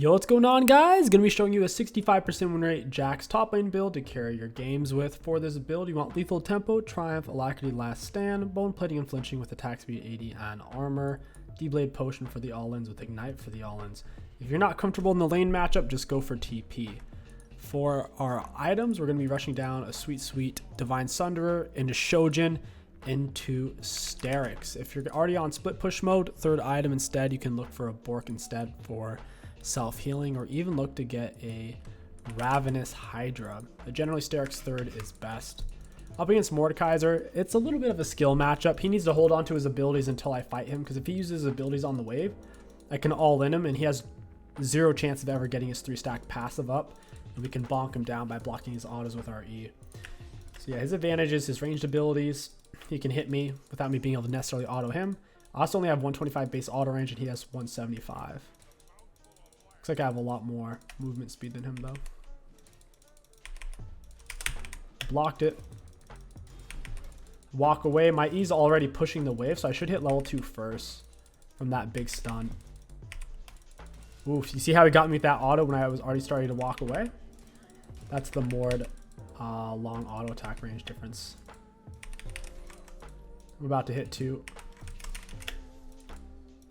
Yo, what's going on, guys? Gonna be showing you a 65% win rate JAX top lane build to carry your games with. For this build, you want lethal tempo, triumph, alacrity, last stand, bone plating and flinching with attack speed 80 and armor, D-blade potion for the all-ins with ignite for the all-ins. If you're not comfortable in the lane matchup, just go for TP. For our items, we're gonna be rushing down a sweet Divine Sunderer into Shojin into Sterix. If you're already on split push mode, third item instead, you can look for a Bork instead for self-healing, or even look to get a Ravenous Hydra. But generally Sterix third is best. Up against Mordekaiser, it's a little bit of a skill matchup. He needs to hold on to his abilities until I fight him, because if he uses his abilities on the wave, I can all in him and he has zero chance of ever getting his 3-stack passive up, and we can bonk him down by blocking his autos with our E. So yeah, his advantage is his ranged abilities. He can hit me without me being able to necessarily auto him. I also only have 125 base auto range and he has 175. Looks like I have a lot more movement speed than him though. Blocked it. Walk away. My E's already pushing the wave, so I should hit level 2 first from that big stun. Oof, you see how he got me with that auto when I was already starting to walk away? That's the Mord long auto attack range difference. I'm about to hit 2.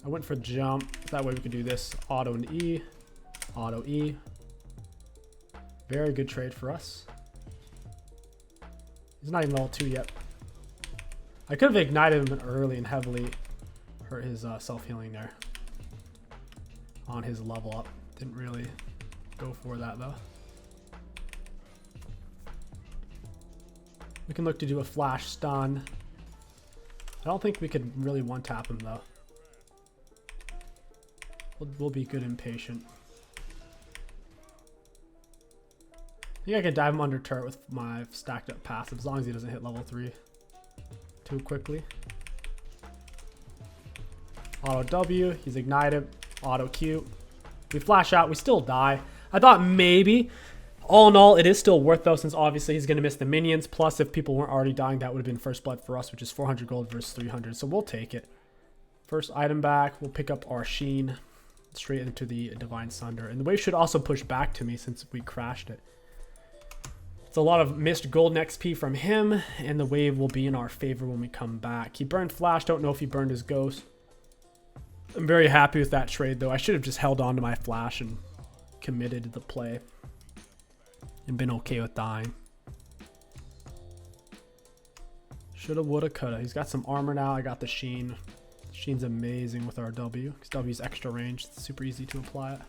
I went for jump. That way we could do this auto and E. Auto E. Very good trade for us. He's not even level 2 yet. I could have ignited him early and heavily hurt his self-healing there on his level up. Didn't really go for that though. We can look to do a flash stun. I don't think we could really one-tap him though. We'll be good and patient. I think I can dive him under turret with my stacked up passive as long as he doesn't hit level 3 too quickly. Auto W, he's ignited. Auto Q. We flash out, we still die. I thought maybe. All in all, it is still worth though, since obviously he's going to miss the minions. Plus, if people weren't already dying, that would have been first blood for us, which is 400 gold versus 300. So we'll take it. First item back, we'll pick up our Sheen straight into the Divine Sunder. And the wave should also push back to me since we crashed it. It's a lot of missed golden XP from him, and the wave will be in our favor when we come back. He burned Flash, don't know if he burned his Ghost. I'm very happy with that trade though. I should have just held on to my Flash and committed to the play and been okay with dying. Shoulda, woulda, coulda. He's got some armor now. I got the Sheen. Sheen's amazing with our W, because W's extra range. It's super easy to apply it.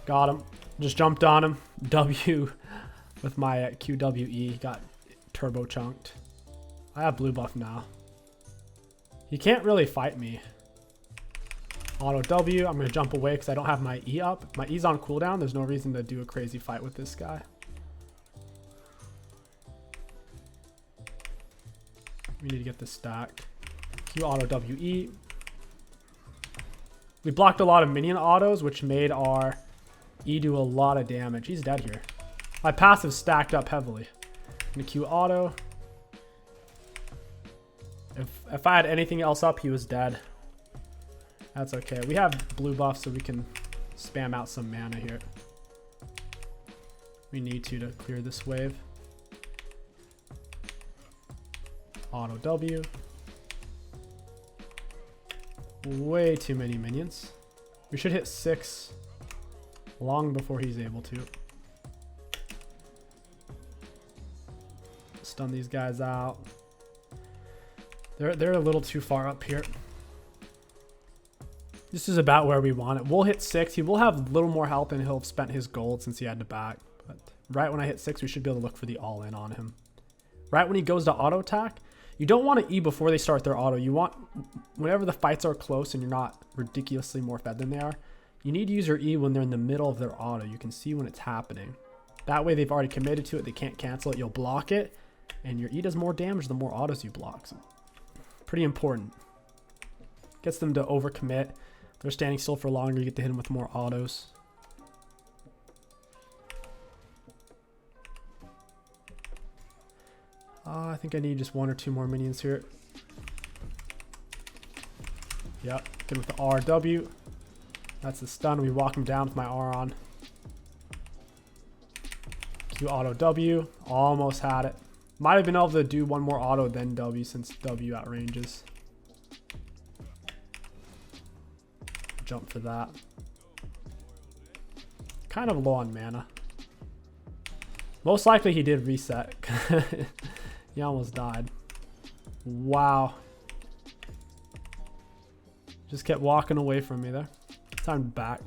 Got him. Just jumped on him. W with my QWE. Got turbo chunked. I have blue buff now. He can't really fight me. Auto W. I'm going to jump away because I don't have my E up. My E's on cooldown. There's no reason to do a crazy fight with this guy. We need to get this stacked. Q auto WE. We blocked a lot of minion autos, which made our E do a lot of damage. He's dead here. My passive stacked up heavily. I'm gonna Q auto. If I had anything else up, he was dead. That's okay. We have blue buff, so we can spam out some mana here. We need to clear this wave. Auto W. Way too many minions. We should hit 6 long before he's able to. Stun these guys out. They're a little too far up here. This is about where we want it. We'll hit 6. He will have a little more health and he'll have spent his gold since he had to back. But right when I hit 6, we should be able to look for the all-in on him. Right when he goes to auto attack, you don't want to E before they start their auto. You want, whenever the fights are close and you're not ridiculously more fed than they are, you need to use your E when they're in the middle of their auto. You can see when it's happening. That way they've already committed to it. They can't cancel it. You'll block it. And your E does more damage the more autos you block. So pretty important. Gets them to overcommit. They're standing still for longer. You get to hit them with more autos. I think I need just 1 or 2 more minions here. Yep, good with the RW. That's the stun. We walk him down with my R on. Q auto W. Almost had it. Might have been able to do one more auto then W since W outranges. Jump for that. Kind of low on mana. Most likely he did reset. He almost died. Wow. Just kept walking away from me there. Time back.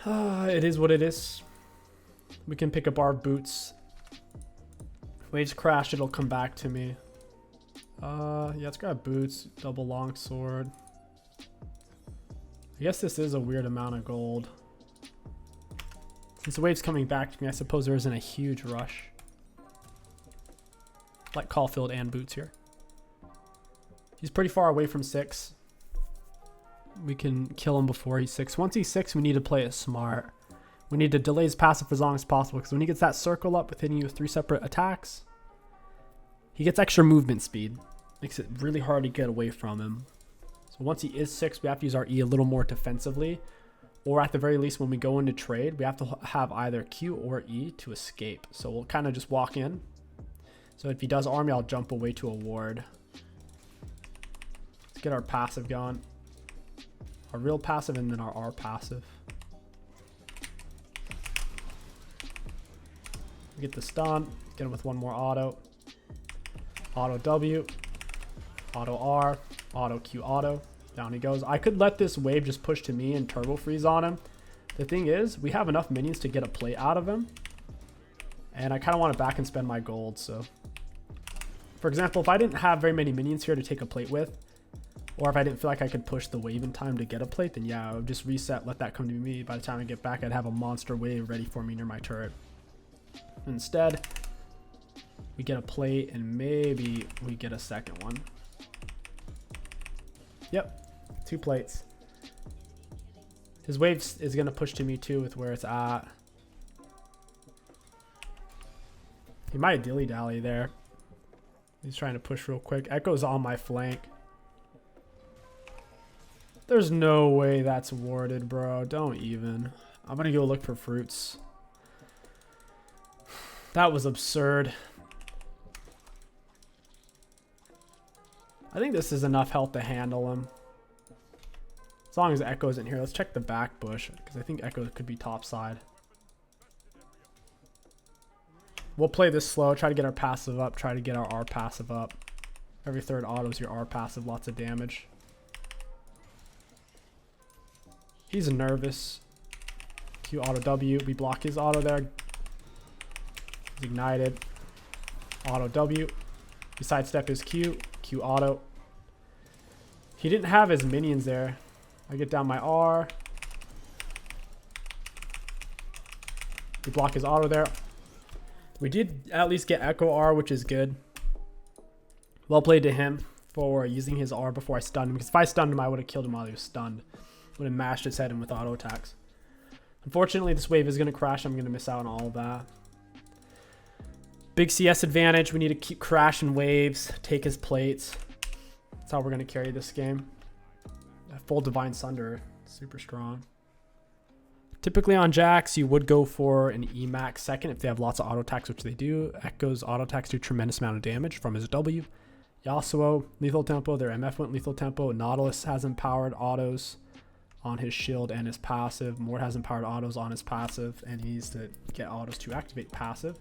It is what it is. We can pick up our boots. Waves crash, it'll come back to me. Yeah, let's grab boots. Double longsword. I guess this is a weird amount of gold. Since the wave's coming back to me, I suppose there isn't a huge rush. Like Caulfield and boots here. He's pretty far away from 6. We can kill him before he's 6. Once he's 6, we need to play it smart. We need to delay his passive for as long as possible, because when he gets that circle up with hitting you with 3 separate attacks, he gets extra movement speed. Makes it really hard to get away from him. So once he is 6, we have to use our E a little more defensively. Or at the very least, when we go into trade, we have to have either Q or E to escape. So we'll kind of just walk in. So if he does army, I'll jump away to a ward. Let's get our passive going. Our real passive and then our R passive. We get the stun. Get him with one more auto. Auto W. Auto R. Auto Q auto. Down he goes. I could let this wave just push to me and turbo freeze on him. The thing is, we have enough minions to get a plate out of him. And I kind of want to back and spend my gold, so. For example, if I didn't have very many minions here to take a plate with, or if I didn't feel like I could push the wave in time to get a plate, then yeah, I would just reset, let that come to me. By the time I get back, I'd have a monster wave ready for me near my turret. Instead, we get a plate and maybe we get a second one. Yep. 2 plates. His wave is going to push to me too with where it's at. He might dilly-dally there. He's trying to push real quick. Echo's on my flank. There's no way that's warded, bro. Don't even. I'm going to go look for fruits. That was absurd. I think this is enough health to handle him. As long as Echo isn't here. Let's check the back bush, because I think Echo could be top side. We'll play this slow. Try to get our passive up. Try to get our R passive up. Every third auto is your R passive. Lots of damage. He's nervous. Q auto W. We block his auto there. He's ignited. Auto W. We sidestep his Q. Q auto. He didn't have his minions there. I get down my R. We block his auto there. We did at least get Echo R, which is good. Well played to him for using his R before I stunned him. Because if I stunned him, I would have killed him while he was stunned. Would have mashed his head in with auto attacks. Unfortunately, this wave is going to crash. I'm going to miss out on all of that. Big CS advantage. We need to keep crashing waves. Take his plates. That's how we're going to carry this game. Full Divine Sunder. Super strong. Typically on JAX, you would go for an EMAX second if they have lots of auto attacks, which they do. Echo's auto attacks do a tremendous amount of damage from his W. Yasuo, lethal tempo. Their MF went lethal tempo. Nautilus has empowered autos on his shield and his passive. Mort has empowered autos on his passive, and he needs to get autos to activate passive.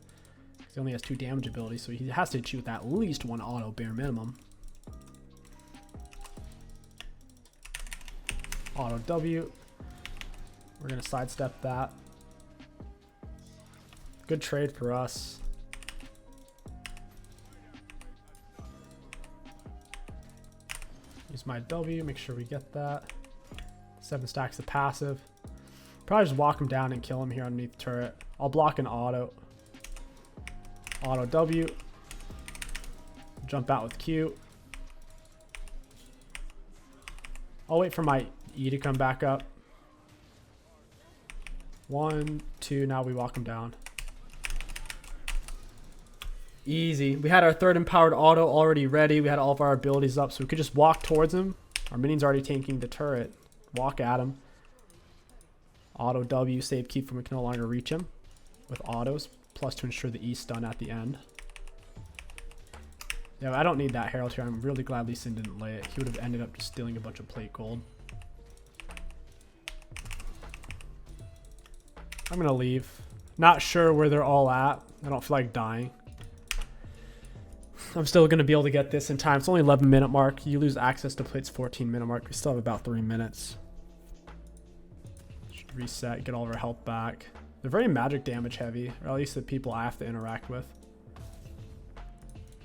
He only has 2 damage abilities, so he has to shoot at least 1 auto bare minimum. Auto W. We're going to sidestep that. Good trade for us. Use my W, make sure we get that. 7 stacks of passive. Probably just walk him down and kill him here underneath the turret. I'll block an auto. Auto W. Jump out with Q. I'll wait for my E to come back up. 1, 2, now we walk him down. Easy. We had our third empowered auto already ready. We had all of our abilities up, so we could just walk towards him. Our minion's already tanking the turret. Walk at him. Auto W, save keep from we can no longer reach him with autos, plus to ensure the E stun at the end. Yeah, I don't need that Herald here. I'm really glad Lee Sin didn't lay it. He would have ended up just stealing a bunch of plate gold. I'm going to leave. Not sure where they're all at. I don't feel like dying. I'm still going to be able to get this in time. It's only 11-minute mark. You lose access to plates 14-minute mark. We still have about 3 minutes. Should reset, get all of our health back. They're very magic damage heavy, or at least the people I have to interact with.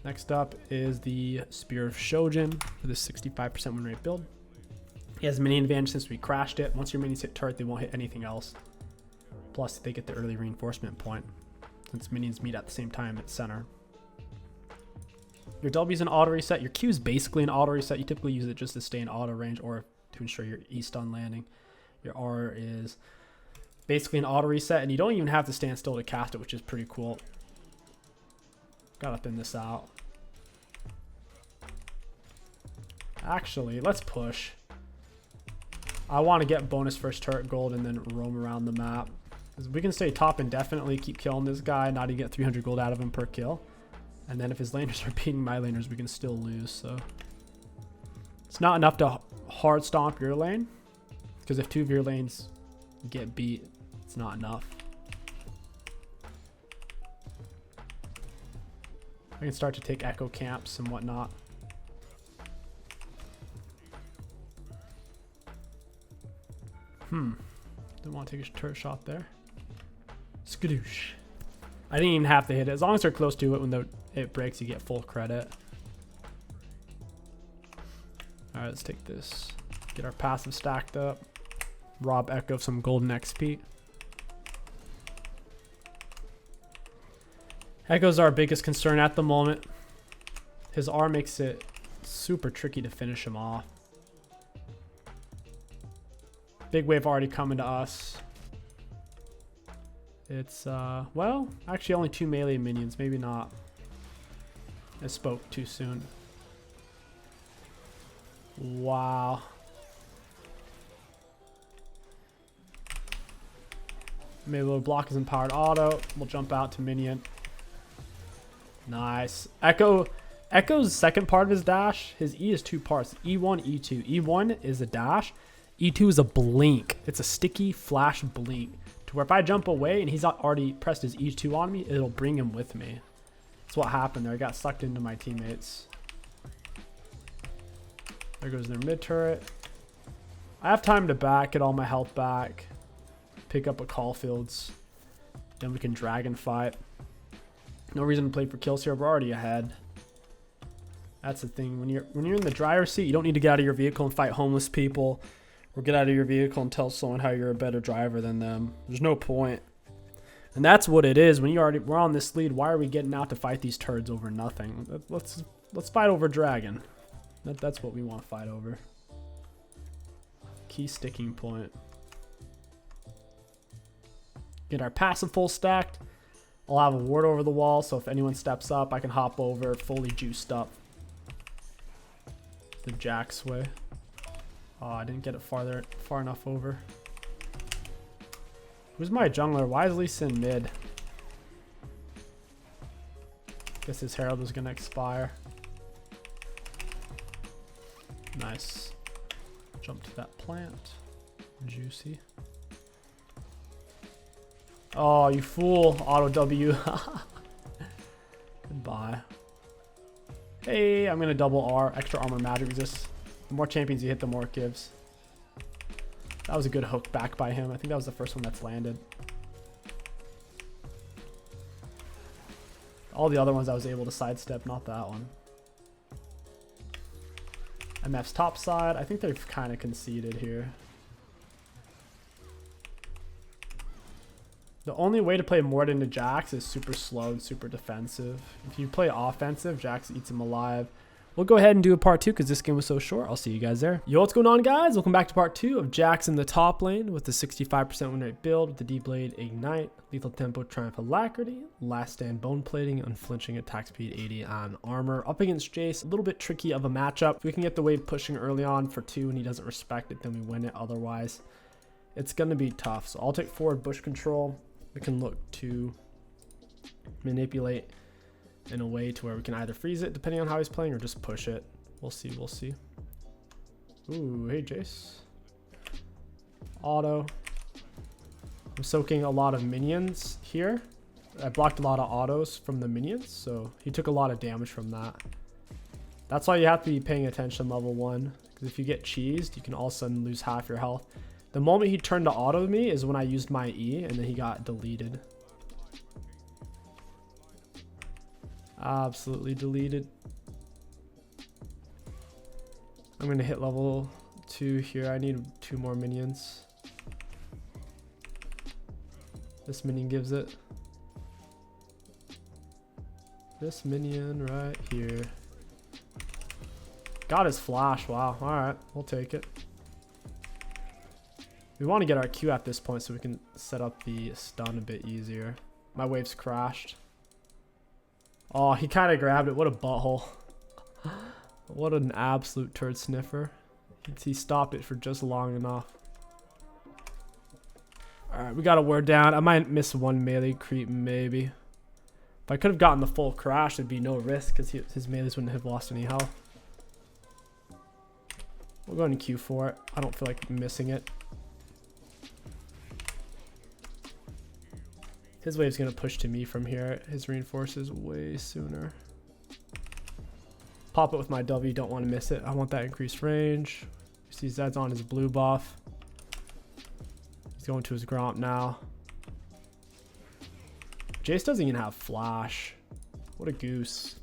Next up is the Spear of Shojin for this 65% win rate build. He has minion advantage since we crashed it. Once your minions hit turret, they won't hit anything else. Plus, they get the early reinforcement point since minions meet at the same time at center. Your W is an auto reset. Your Q is basically an auto reset. You typically use it just to stay in auto range or to ensure your E stun landing. Your R is basically an auto reset, and you don't even have to stand still to cast it, which is pretty cool. Gotta thin this out. Actually, let's push. I want to get bonus first turret gold and then roam around the map. We can stay top indefinitely, keep killing this guy, not even get 300 gold out of him per kill. And then if his laners are beating my laners, we can still lose. So it's not enough to hard stomp your lane, because if 2 of your lanes get beat, it's not enough. I can start to take echo camps and whatnot. Didn't want to take a turret shot there. Skadoosh. I didn't even have to hit it. As long as they're close to it, when it breaks, you get full credit. Alright, let's take this. Get our passive stacked up. Rob Echo of some golden XP. Echo's our biggest concern at the moment. His R makes it super tricky to finish him off. Big wave already coming to us. It's, well, actually only 2 melee minions. Maybe not. I spoke too soon. Wow. Maybe a little block his empowered auto. We'll jump out to minion. Nice. Echo's second part of his dash, his E is 2 parts. E1, E2. E1 is a dash. E2 is a blink. It's a sticky flash blink. To where if I jump away and he's already pressed his E2 on me, it'll bring him with me. That's what happened there. I got sucked into my teammates. There goes their mid turret. I have time to back, get all my health back. Pick up a Caulfield's. Then we can dragon fight. No reason to play for kills here. We're already ahead. That's the thing. When you're in the driver's seat, you don't need to get out of your vehicle and fight homeless people, or get out of your vehicle and tell someone how you're a better driver than them. There's no point. And that's what it is. When we're on this lead, why are we getting out to fight these turds over nothing? Let's fight over dragon. That's what we want to fight over. Key sticking point. Get our passive full stacked. I'll have a ward over the wall, so if anyone steps up, I can hop over fully juiced up. The JAX way. Oh, I didn't get it far enough over. Who's my jungler? Why is Lee Sin mid? Guess his Herald was gonna expire. Nice. Jump to that plant. Juicy. Oh, you fool. Auto W. Goodbye. Hey, I'm going to double R. Extra armor magic resist. The more champions you hit, the more it gives. That was a good hook back by him. I think that was the first one that's landed. All the other ones I was able to sidestep, not that one. MF's top side. I think they've kind of conceded here. The only way to play Mord into JAX is super slow and super defensive. If you play offensive, JAX eats him alive. We'll go ahead and do a part 2 because this game was so short. I'll see you guys there. Yo, what's going on, guys? Welcome back to part 2 of JAX in the top lane with the 65% win rate build with the D-Blade, Ignite, Lethal Tempo, Triumph Alacrity, Last Stand, Bone Plating, Unflinching, Attack Speed 80 on Armor. Up against Jace, a little bit tricky of a matchup. If we can get the wave pushing early on for 2 and he doesn't respect it, then we win it. Otherwise, it's going to be tough. So I'll take forward bush control. We can look to manipulate in a way to where we can either freeze it depending on how he's playing or just push it. We'll see. Ooh, hey Jace. Auto. I'm soaking a lot of minions here. I blocked a lot of autos from the minions, so he took a lot of damage from that. That's why you have to be paying attention level 1, because if you get cheesed, you can all of a sudden lose half your health. The moment he turned to auto me is when I used my E, and then he got deleted. Absolutely deleted. I'm gonna hit level 2 here. I need 2 more minions. This minion gives it. This minion right here. Got his flash. Wow. Alright, we'll take it. We want to get our Q at this point so we can set up the stun a bit easier. My wave's crashed. Oh, he kind of grabbed it. What a butthole. What an absolute turd sniffer. He stopped it for just long enough. Alright, we got a word down. I might miss one melee creep, maybe. If I could have gotten the full crash, there'd be no risk because his melees wouldn't have lost any health. We'll go into Q for it. I don't feel like missing it. His wave's going to push to me from here. His reinforces way sooner. Pop it with my W. Don't want to miss it. I want that increased range. You see Zed's on his blue buff. He's going to his Gromp now. Jace doesn't even have flash. What a goose.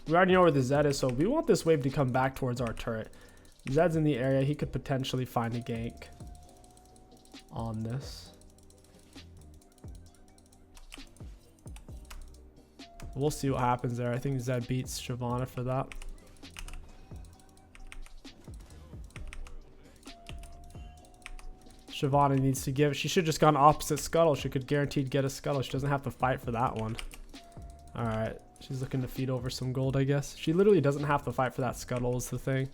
We already know where the Zed is, so we want this wave to come back towards our turret. Zed's in the area. He could potentially find a gank on this. We'll see what happens there. I think Zed beats Shyvana for that. Shyvana needs to give. She should have just gone opposite scuttle. She could guaranteed get a scuttle. She doesn't have to fight for that one. Alright. She's looking to feed over some gold, I guess. She literally doesn't have to fight for that scuttle is the thing.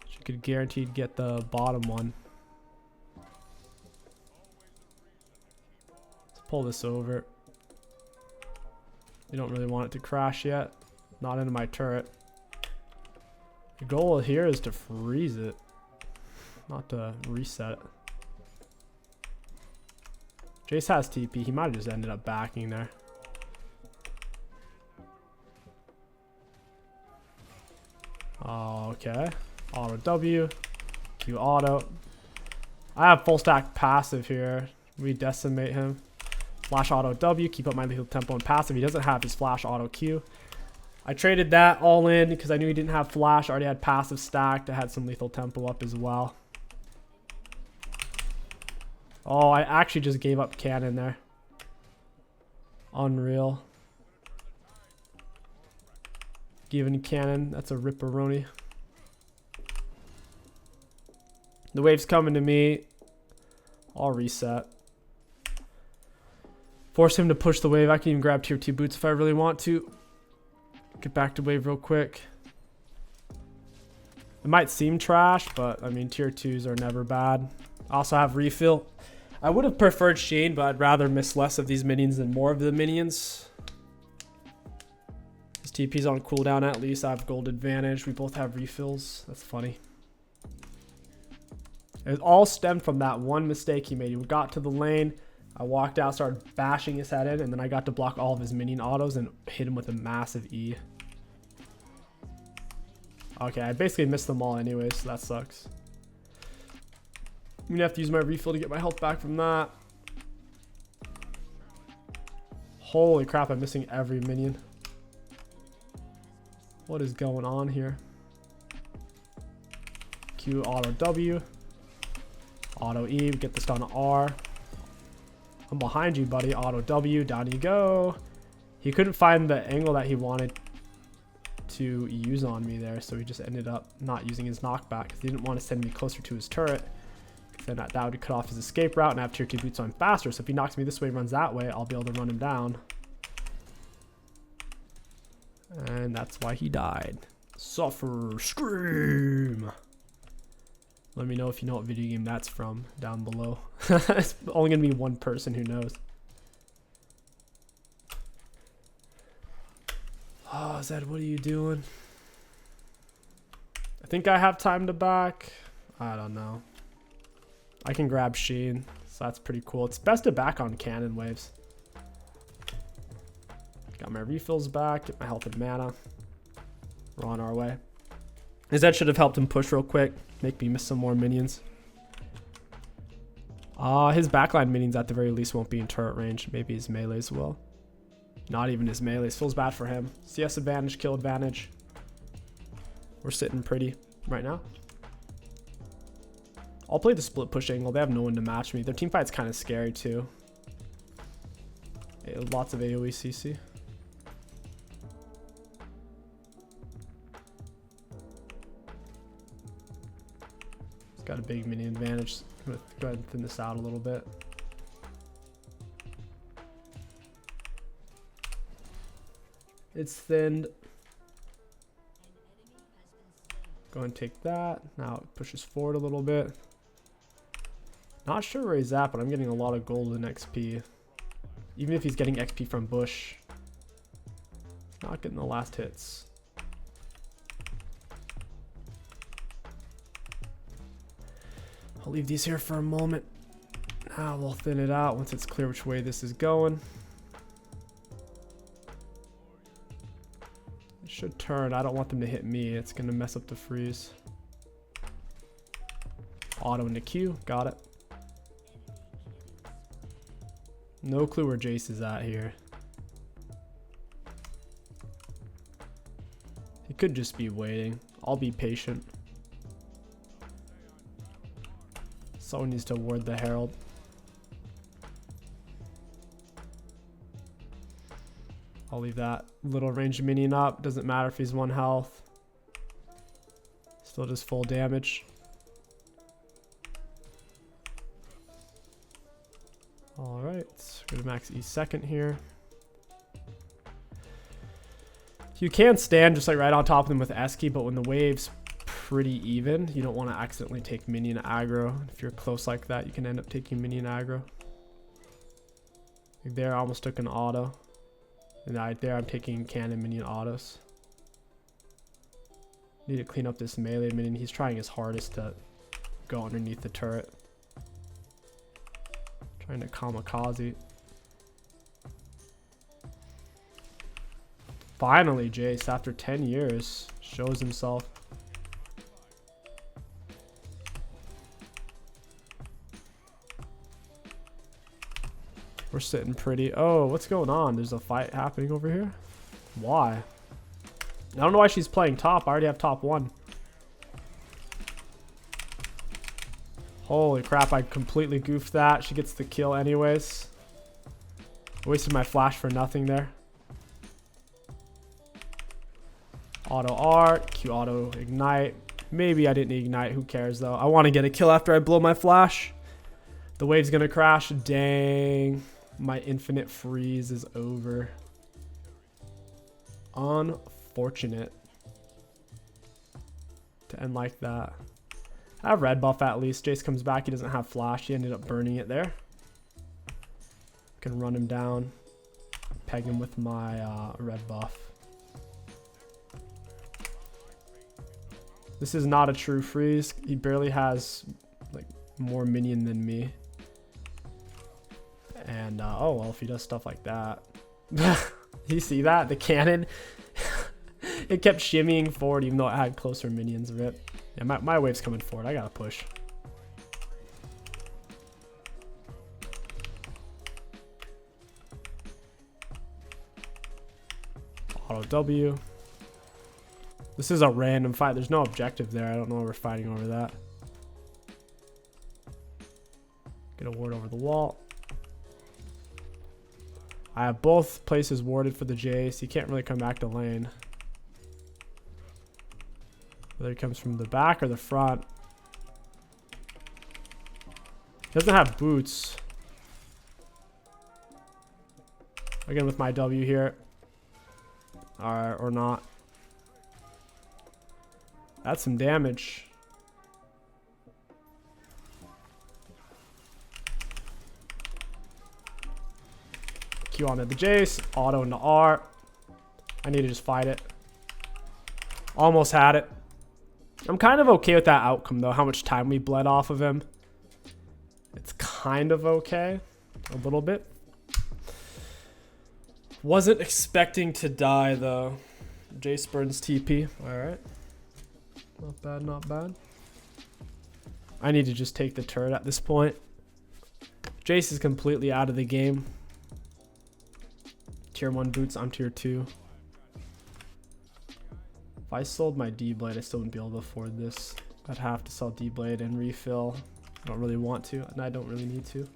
She could guaranteed get the bottom one. Let's pull this over. You don't really want it to crash yet. Not into my turret. The goal here is to freeze it, not to reset it. Jace has TP. He might have just ended up backing there. Okay. Auto W. Q auto. I have full stack passive here. We decimate him. Flash auto W, keep up my lethal tempo and passive. He doesn't have his flash auto Q. I traded that all in because I knew he didn't have flash. I already had passive stacked. I had some lethal tempo up as well. Oh, I actually just gave up cannon there. Unreal. Giving cannon. That's a ripperoni. The wave's coming to me. I'll reset. Force him to push the wave. I can even grab tier 2 boots if I really want to. Get back to wave real quick. It might seem trash, but I mean tier 2s are never bad. I also have refill. I would have preferred Shane, but I'd rather miss less of these minions than more of the minions. His TP's on cooldown at least. I have gold advantage. We both have refills. That's funny. It all stemmed from that one mistake he made. He got to the lane. I walked out, started bashing his head in, and then I got to block all of his minion autos and hit him with a massive E. Okay, I basically missed them all anyway, so that sucks. I'm gonna have to use my refill to get my health back from that. Holy crap, I'm missing every minion. What is going on here? Q auto W. Auto E, we get this down to R. I'm behind you, buddy. Auto W, down you go. He couldn't find the angle that he wanted. to use on me there, so he just ended up not using his knockback because he didn't want to send me closer to his turret. Then that would cut off his escape route, and I have tier 2 boots, so I'm faster. So if he knocks me this way, runs that way, I'll be able to run him down. And that's why he died. Suffer, scream. Let me know if you know what video game that's from down below. It's only gonna be one person who knows. Oh, Zed, what are you doing? I think I have time to back. I don't know. I can grab Sheen, so that's pretty cool. It's best to back on cannon waves. Got my refills back, get my health and mana. We're on our way. His Zed should have helped him push real quick, make me miss some more minions. His backline minions at the very least won't be in turret range. Maybe his melees will. Not even his melees. Feels bad for him. CS advantage, kill advantage. We're sitting pretty right now. I'll play the split push angle. They have no one to match me. Their team fight's kind of scary too. Lots of AoE CC. It's got a big minion advantage. I'm gonna go ahead and thin this out a little bit. It's thinned. Go and take that. Now it pushes forward a little bit. Not sure where he's at, but I'm getting a lot of golden XP. Even if he's getting XP from Bush. Not getting the last hits. I'll leave these here for a moment. Now we'll thin it out once it's clear which way this is going. It should turn. I don't want them to hit me. It's going to mess up the freeze. Auto into Q. Got it. No clue where Jace is at here. He could just be waiting. I'll be patient. Someone needs to ward the Herald. I'll leave that little range minion up. Doesn't matter if he's 1 health. Still just full damage. Alright, we're gonna max E second here. You can stand just like right on top of them with Esky, but when the wave's pretty even, you don't want to accidentally take minion aggro. If you're close like that, you can end up taking minion aggro. Like there, I almost took an auto. And right there, I'm taking cannon minion autos. Need to clean up this melee minion. He's trying his hardest to go underneath the turret. Trying to kamikaze. Finally, Jace, after 10 years, shows himself. We're sitting pretty. Oh, what's going on? There's a fight happening over here? Why? I don't know why she's playing top. I already have top 1. Holy crap, I completely goofed that. She gets the kill anyways. Wasted my flash for nothing there. Auto R, Q auto ignite. Maybe I didn't ignite. Who cares though? I want to get a kill after I blow my flash. The wave's gonna crash. Dang. My infinite freeze is over. Unfortunate to end like that. I have red buff at least. Jace comes back. He doesn't have flash. He ended up burning it there. Can run him down. Peg him with my red buff. This is not a true freeze. He barely has like more minion than me. And oh well, if he does stuff like that. You see that? The cannon. It kept shimmying forward even though it had closer minions. Rip. Yeah, my wave's coming forward. I gotta push. Auto W. This is a random fight. There's no objective there. I don't know why we're fighting over that. Get a ward over the wall. I have both places warded for the Jace. He can't really come back to lane. Whether he comes from the back or the front. He doesn't have boots. Again with my W here. Alright, or not. That's some damage. Q onto the Jace. Auto into R. I need to just fight it. Almost had it. I'm kind of okay with that outcome though. How much time we bled off of him. It's kind of okay. A little bit. Wasn't expecting to die though. Jace burns TP. Alright. Not bad, not bad. I need to just take the turret at this point. Jace is completely out of the game. Tier 1 boots, I'm tier 2. If I sold my D-Blade, I still wouldn't be able to afford this. I'd have to sell D-Blade and refill. I don't really want to, and I don't really need to.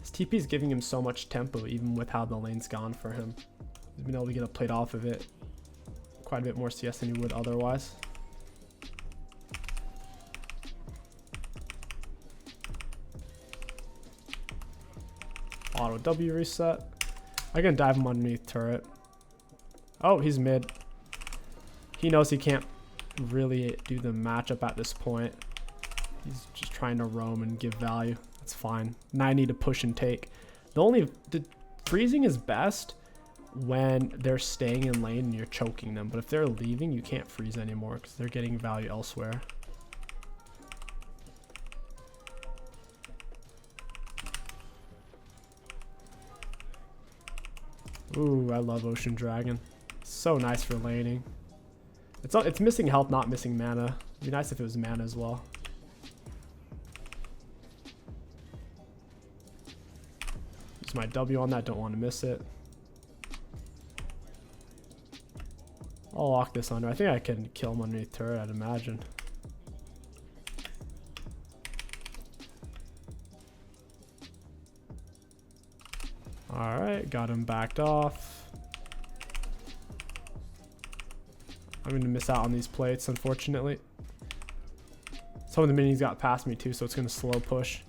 His TP is giving him so much tempo, even with how the lane's gone for him. He's been able to get a plate off of it. Quite a bit more CS than he would otherwise. Auto W reset. I can dive him underneath turret. Oh, he's mid. He knows he can't really do the matchup at this point. He's just trying to roam and give value. That's fine. Now I need to push and take. The freezing is best when they're staying in lane and you're choking them. But if they're leaving, you can't freeze anymore because they're getting value elsewhere. Ooh, I love Ocean Dragon. So nice for laning. It's missing health, not missing mana. It'd be nice if it was mana as well. Use my W on that, don't want to miss it. I'll lock this under. I think I can kill him underneath turret, I'd imagine. Alright, got him backed off. I'm going to miss out on these plates, unfortunately. Some of the minis got past me too, so it's going to slow push.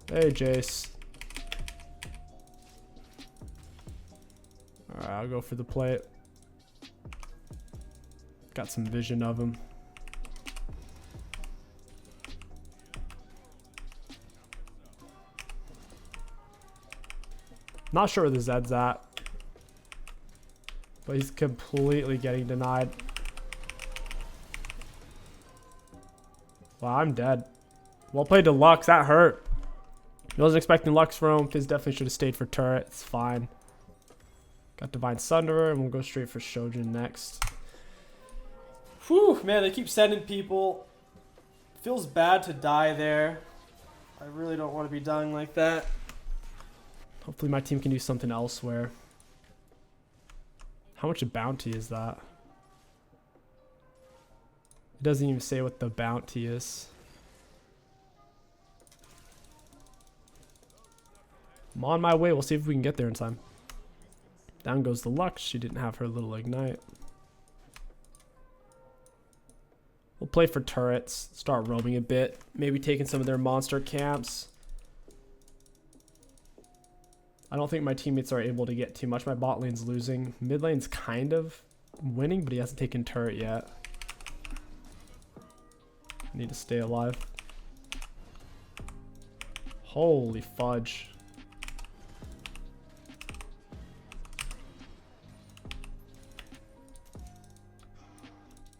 Hey, Jace. Alright, I'll go for the plate. Got some vision of him. Not sure where the Zed's at. But he's completely getting denied. Wow, I'm dead. Well played to Lux. That hurt. I wasn't expecting Lux from him. Fizz definitely should have stayed for turret. It's fine. Got Divine Sunderer, and we'll go straight for Shojin next. Whew, man, they keep sending people. Feels bad to die there. I really don't want to be dying like that. Hopefully my team can do something elsewhere. How much a bounty is that? It doesn't even say what the bounty is. I'm on my way. We'll see if we can get there in time. Down goes the Lux. She didn't have her little ignite. We'll play for turrets. Start roaming a bit. Maybe taking some of their monster camps. I don't think my teammates are able to get too much. My bot lane's losing. Mid lane's kind of winning, but he hasn't taken turret yet. I need to stay alive. Holy fudge.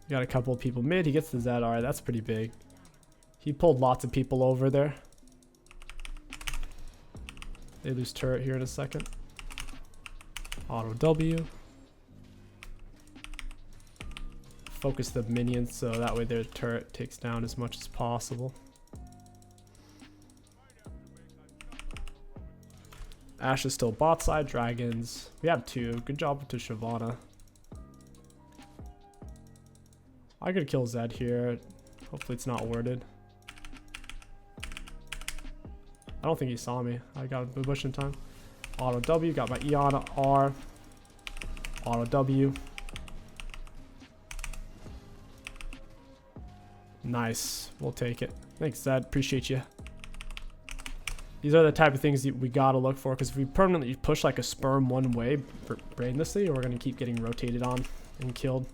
Got a couple of people mid. He gets the Zed. Alright, that's pretty big. He pulled lots of people over there. They lose turret here in a second. Auto W. Focus the minions so that way their turret takes down as much as possible. Ashe is still bot side. Dragons. We have two. Good job to Shyvana. I could kill Zed here. Hopefully it's not worded. I don't think he saw me. I got a bush in time. Auto W, got my E on R. Auto W. Nice. We'll take it. Thanks, Zed. Appreciate you. These are the type of things that we gotta look for, because if we permanently push like a sperm one way brainlessly, we're gonna keep getting rotated on and killed.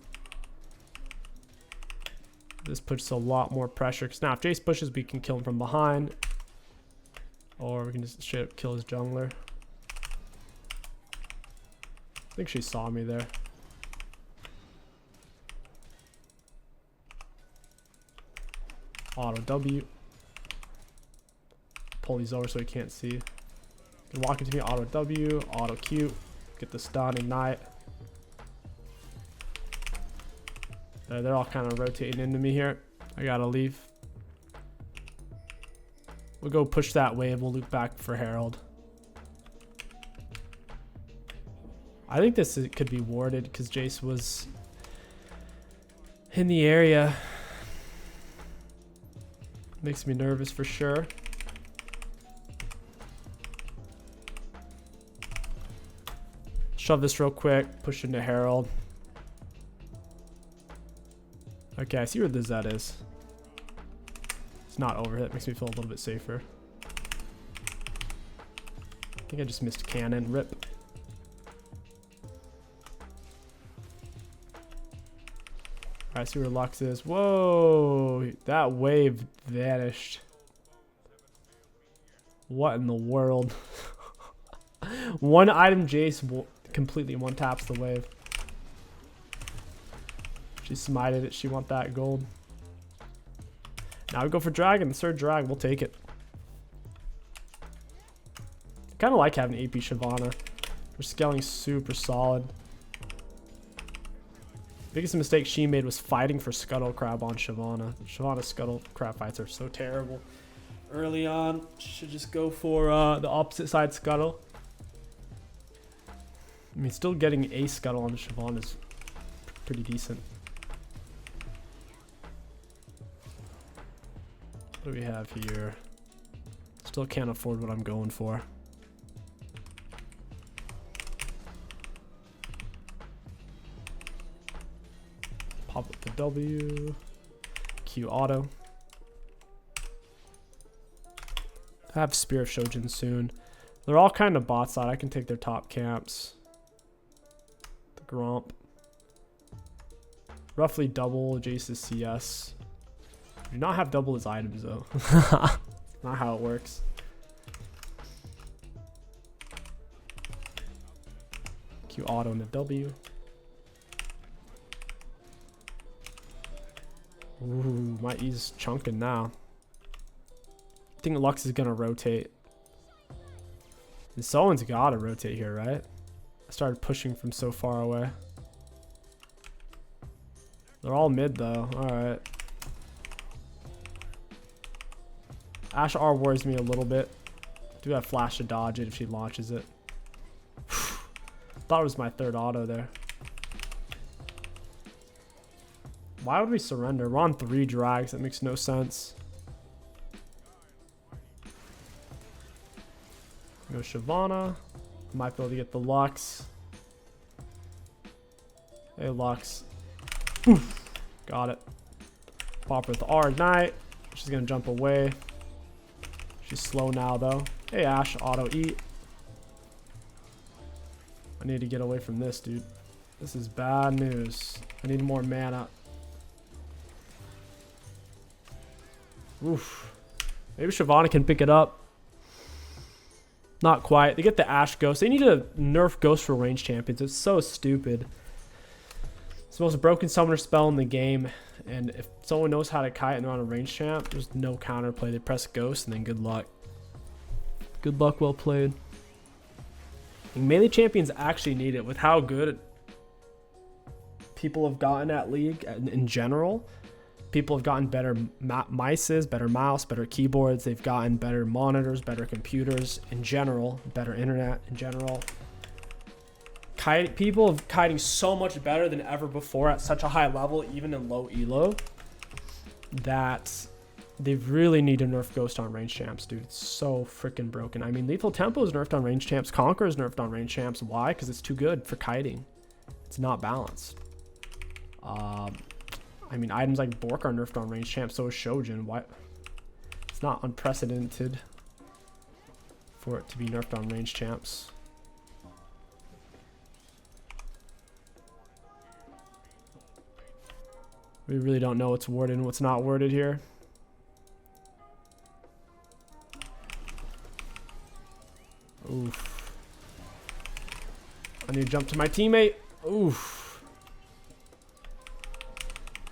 This puts a lot more pressure, because now if Jace pushes, we can kill him from behind, or we can just straight up kill his jungler. I think she saw me there. Auto W. Pull these over so he can't see. Walk into me, auto W, auto Q, get the stun, ignite. They're all kind of rotating into me here. I gotta leave. We'll go push that wave. We'll loop back for Herald. I think this could be warded because Jace was in the area. Makes me nervous for sure. Shove this real quick. Push into Herald. Okay, I see where the Zed is. It's not overhit. Makes me feel a little bit safer. I think I just missed cannon. Rip. Alright, see where Lux is. Whoa! That wave vanished. What in the world? One item Jace completely one taps the wave. She smited it. She want that gold. Now we go for dragon. The third drag. We'll take it. Kind of like having AP Shyvana. Her scaling super solid. Biggest mistake she made was fighting for Scuttle Crab on Shyvana. Shyvana's Scuttle Crab fights are so terrible. Early on, should just go for the opposite side Scuttle. I mean, still getting a Scuttle on Shyvana is pretty decent. What do we have here? Still can't afford what I'm going for. Pop up the W. Q auto. I have Spear of Shojin soon. They're all kind of bot side. I can take their top camps. The Gromp. Roughly double Jace's CS. Do not have double his items though. Not how it works. Q auto and the W. Ooh, my E's chunking now. I think Lux is gonna rotate. And someone's gotta rotate here, right? I started pushing from so far away. They're all mid though. Alright. Ashe R worries me a little bit. Do have flash to dodge it if she launches it. Thought it was my third auto there. Why would we surrender? We're on 3 drags. That makes no sense. Go Shyvana. Might be able to get the Lux. Hey, Lux. Oof. Got it. Pop her with the R Ignite. She's going to jump away. She's slow now, though. Hey, Ashe. Auto eat. I need to get away from this, dude. This is bad news. I need more mana. Oof. Maybe Shyvana can pick it up. Not quite. They get the Ashe Ghost. They need to nerf Ghost for range champions. It's so stupid. It's the most broken summoner spell in the game. And if someone knows how to kite and they're on a range champ, there's no counterplay. They press Ghost and then good luck. Good luck, well played. And melee champions actually need it with how good people have gotten at League in general. People have gotten better mices, better mouse, better keyboards. They've gotten better monitors, better computers in general, better internet in general. People have kiting so much better than ever before at such a high level, even in low elo, that they really need to nerf Ghost on range champs, dude. It's so freaking broken. I mean, Lethal Tempo is nerfed on range champs. Conqueror is nerfed on range champs. Why? Because it's too good for kiting. It's not balanced. I mean, items like Bork are nerfed on range champ, so is Shojin. Why? It's not unprecedented for it to be nerfed on range champs. We really don't know what's worded and what's not worded here. Oof. I need to jump to my teammate. Oof.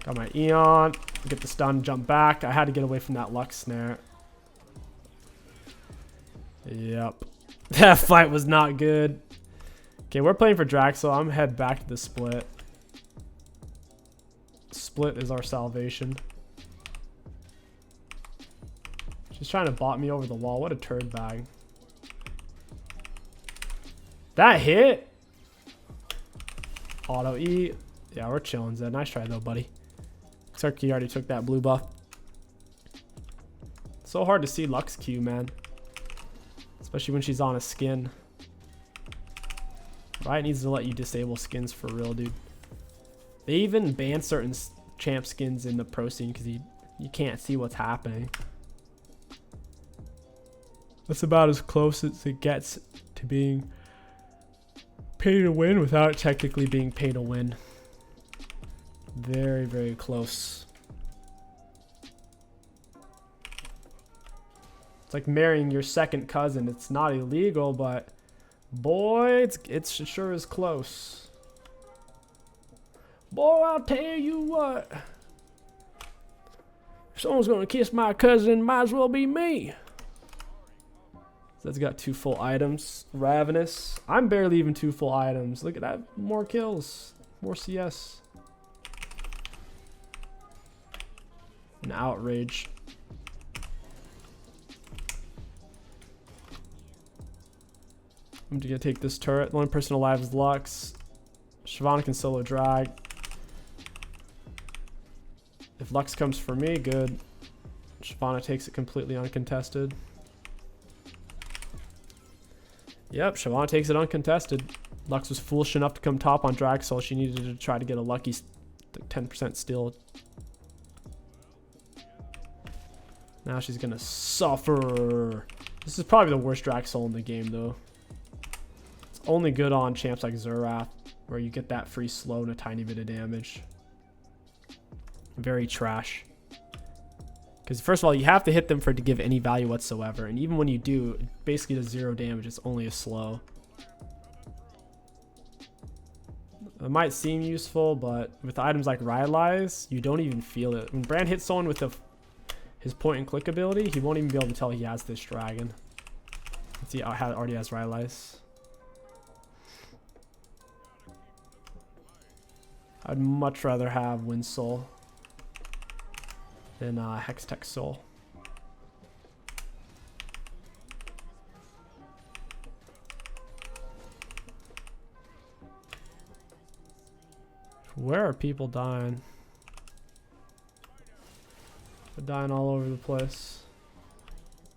Got my Eon. Get the stun, jump back. I had to get away from that Lux snare. Yep. That fight was not good. Okay, we're playing for JAX, so I'm head back to the split. Split is our salvation. She's trying to bot me over the wall. What a turd bag. That hit. Auto E. Yeah, we're chilling, Zed. Nice try though, buddy. Turkey already took that blue buff. So hard to see Lux Q, man. Especially when she's on a skin. Riot needs to let you disable skins for real, dude. They even ban certain champ skins in the pro scene because you can't see what's happening. That's about as close as it gets to being pay to win without technically being pay to win. Very, very close. It's like marrying your second cousin. It's not illegal, but boy, it sure is close. Boy, I'll tell you what. If someone's gonna kiss my cousin, might as well be me. So that's got 2 full items. Ravenous. I'm barely even 2 full items. Look at that. More kills. More CS. An outrage. I'm gonna take this turret. The only person alive is Lux. Shyvana can solo drag. If Lux comes for me, good. Shyvana takes it completely uncontested. Yep, Shyvana takes it uncontested. Lux was foolish enough to come top on drag, so she needed to try to get a lucky 10% steal. Now she's gonna suffer. This is probably the worst drag soul in the game, though. It's only good on champs like Xerath, where you get that free slow and a tiny bit of damage. Very trash. Because first of all, you have to hit them for it to give any value whatsoever. And even when you do, it basically does 0 damage. It's only a slow. It might seem useful, but with items like Rylai's, you don't even feel it. When Brand hits someone with his point and click ability, he won't even be able to tell he has this dragon. See, already has Rylai's. I'd much rather have Wind Soul than Hextech Soul. Where are people dying? They're dying all over the place.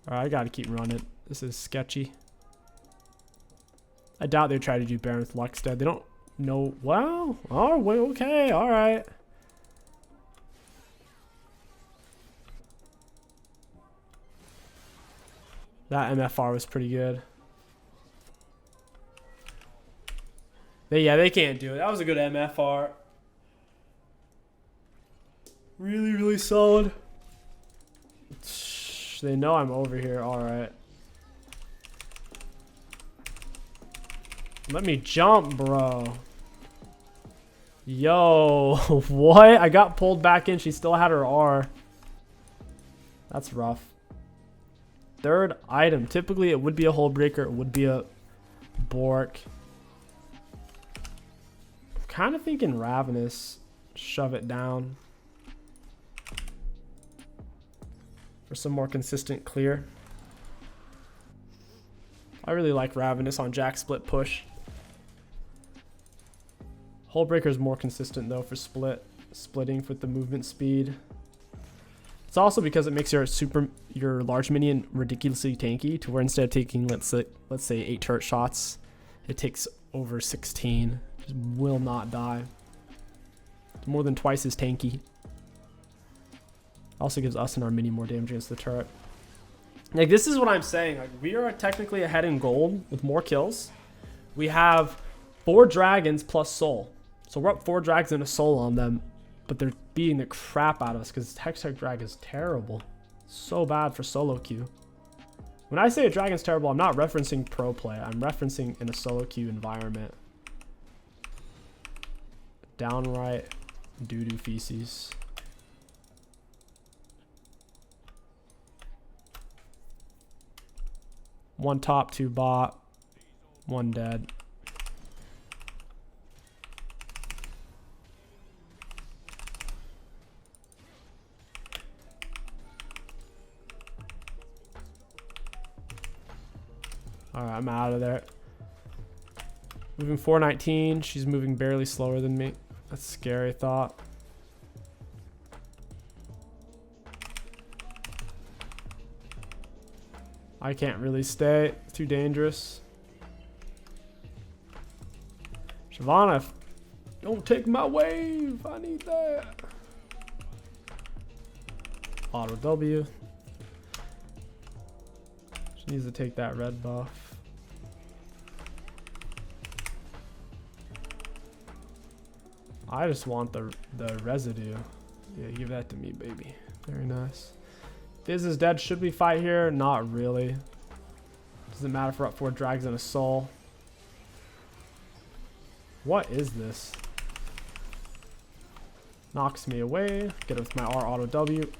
Alright, I gotta keep running. This is sketchy. I doubt they try to do Baron with Lux dead. They don't know. Well, oh, okay, alright. That MFR was pretty good. They can't do it. That was a good MFR. Really, really solid. They know I'm over here. Alright. Let me jump, bro. Yo, what? I got pulled back in. She still had her R. That's rough. Third item. Typically, it would be a Hull Breaker. It would be a Bork. I'm kind of thinking Ravenous. Shove it down. For some more consistent clear. I really like Ravenous on Jack split push. Hull Breaker is more consistent though for splitting with the movement speed. It's also because it makes your large minion ridiculously tanky to where instead of taking let's say 8 turret shots, it takes over 16. Just will not die. It's more than twice as tanky. Also gives us and our mini more damage against the turret. Like, this is what I'm saying. Like, we are technically ahead in gold with more kills. We have 4 dragons plus soul. So we're up 4 dragons and a soul on them. But they're beating the crap out of us because Hextech Drag is terrible. So bad for solo queue. When I say a dragon's terrible, I'm not referencing pro play. I'm referencing in a solo queue environment. Downright doo-doo feces. One top, 2 bot, 1 dead. All right, I'm out of there. Moving 419. She's moving barely slower than me. That's a scary thought. I can't really stay. It's too dangerous. Shyvana, don't take my wave. I need that. Auto W. She needs to take that red buff. I just want the residue. Yeah, give that to me, baby. Very nice. Fizz is dead. Should we fight here? Not really. Doesn't matter if we're up 4 drags and a soul. What is this? Knocks me away. Get it with my R auto W.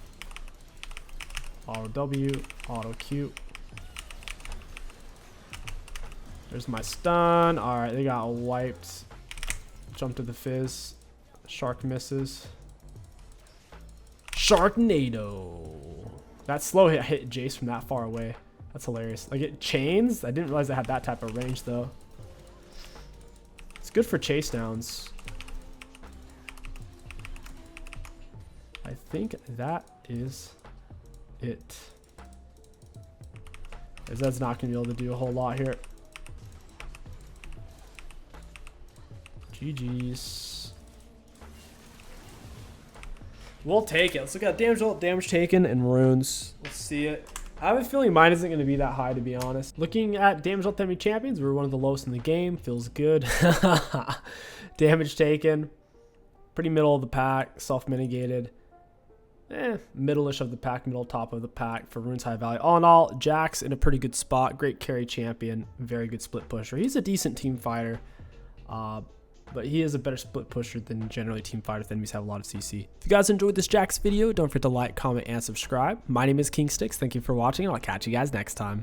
Auto W. Auto Q. There's my stun. Alright, they got wiped. Jump to the Fizz. Shark misses. Sharknado. That slow hit Jace from that far away. That's hilarious. Like, it chains. I didn't realize it had that type of range though. It's good for chase downs. I think that is it. Zed's not going to be able to do a whole lot here. GG's. We'll take it. Let's look at damage taken, and runes. Let's see it. I have a feeling mine isn't going to be that high, to be honest. Looking at damage dealt enemy champions, we're one of the lowest in the game. Feels good. Damage taken. Pretty middle of the pack. Self-mitigated. Middle-ish of the pack. Middle top of the pack for runes high value. All in all, JAX in a pretty good spot. Great carry champion. Very good split pusher. He's a decent team fighter. But he is a better split pusher than generally team fighters. Enemies have a lot of CC. If you guys enjoyed this JAX video, don't forget to like, comment, and subscribe. My name is King Sticks. Thank you for watching, and I'll catch you guys next time.